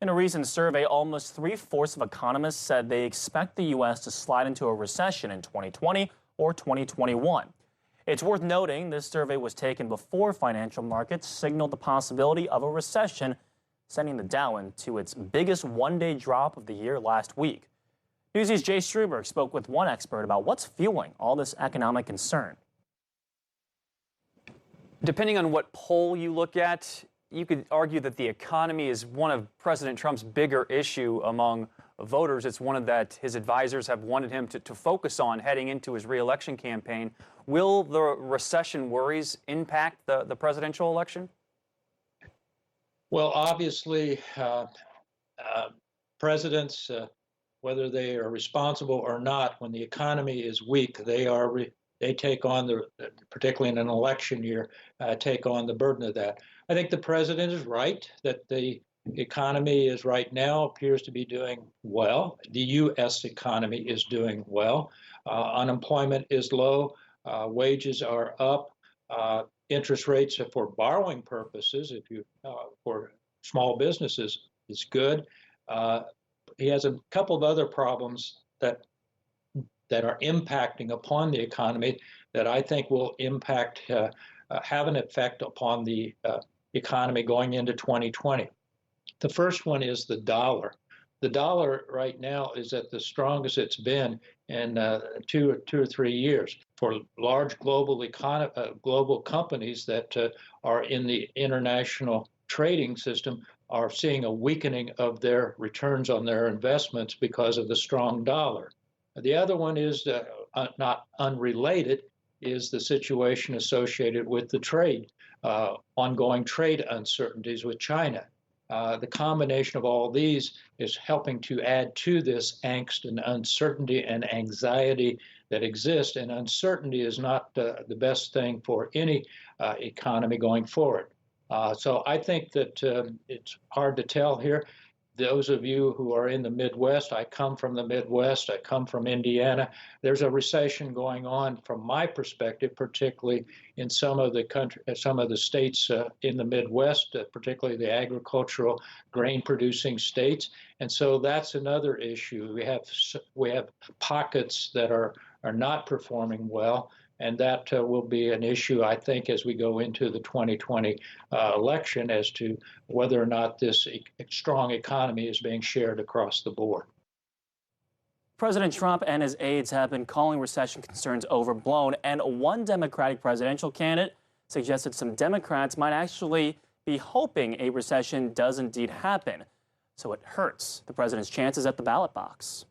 In a recent survey, almost three-fourths of economists said they expect the U.S. to slide into a recession in 2020 or 2021. It's worth noting this survey was taken before financial markets signaled the possibility of a recession, sending the Dow into its biggest one-day drop of the year last week. Newsy's Jay Struberg spoke with one expert about what's fueling all this economic concern. Depending on what poll you look at, you could argue that the economy is one of President Trump's bigger issue among voters. It's one that his advisors have wanted him to focus on heading into his re-election campaign. Will the recession worries impact the presidential election? Well, obviously, presidents, whether they are responsible or not, when the economy is weak, they take on particularly in an election year, take on the burden of that. I think the president is right that the economy is right now appears to be doing well. The U.S. economy is doing well. Unemployment is low. Wages are up. Interest rates for borrowing purposes, for small businesses, is good. He has a couple of other problems that are impacting upon the economy that I think will have an effect upon the economy going into 2020. The first one is the dollar. The dollar right now is at the strongest it's been in two or 3 years. For large global companies that are in the international trading system are seeing a weakening of their returns on their investments because of the strong dollar. The other one is not unrelated, is the situation associated with the ongoing trade uncertainties with China. The combination of all these is helping to add to this angst and uncertainty and anxiety that exists, and uncertainty is not the best thing for any economy going forward. So I think that it's hard to tell here. Those of you who are in the Midwest, I come from the Midwest, I come from Indiana. There's a recession going on from my perspective, particularly in some of the states in the Midwest, particularly the agricultural grain-producing states. And so that's another issue. We have pockets that are not performing well, and that will be an issue, I think, as we go into the 2020 election as to whether or not this strong economy is being shared across the board. President Trump and his aides have been calling recession concerns overblown, and one Democratic presidential candidate suggested some Democrats might actually be hoping a recession does indeed happen. So it hurts the president's chances at the ballot box.